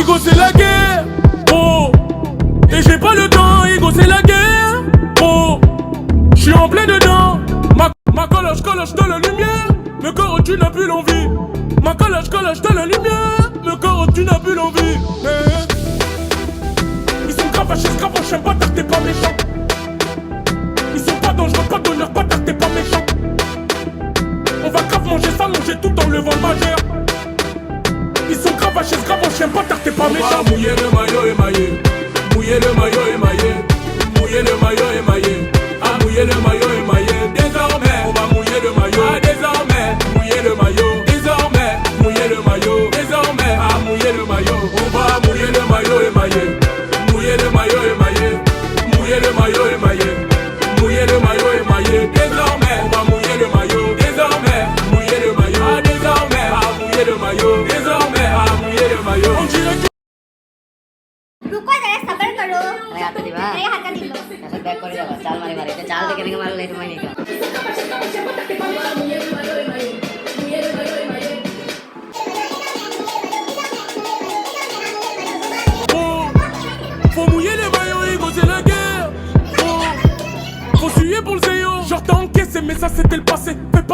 Igo c'est la guerre, oh. Et j'ai pas le temps, Igo c'est la guerre, oh. J'suis en plein dedans. Ma coloche de la lumière. Mais corps tu n'as plus l'envie. Ma coloche de la lumière. Mais corps tu n'as plus l'envie. Ils sont gravachés, j'aime pas t'as t'es pas méchant. Ils sont pas dangereux, pas d'honneur, pas t'as t'es pas méchant. On va grave manger ça, manger tout en levant le majeur. Ils sont gravachés, j'aime pas t'as t'es pas méchant. On va mouiller le maillot émaillé. Mouiller le maillot émaillé. Mouiller le maillot émaillé. Ah, mouiller le maillot émaillé. Désormais, on va mouiller le maillot. Ah, désormais, mouiller le maillot. Désormais, mouiller le maillot. Désormais, ah, mouiller le maillot. On va mouiller le maillot émaillé. Mouiller le maillot émaillé. Mouiller le maillot émaillé. Mouiller le maillot émaillé. Désormais, on va mouiller le maillot. Désormais, mouiller le maillot. Ah, désormais, ah, mouiller le maillot. Désormais, ah, mouiller le maillot. On dirait que रुको जरा सबर करो अरे हाथ दिबा अरे हाथ दिलो ऐसे बैक कर जाओ चाल मारी मारी ते चाल देके नहीं मार ले तुम्हें नहीं का oh. Faut mouiller les maillots, Igo c'est la guerre, oh. Faut suer pour le zéo. Genre t'as encaissé mais ça c'était le passé. Fais pas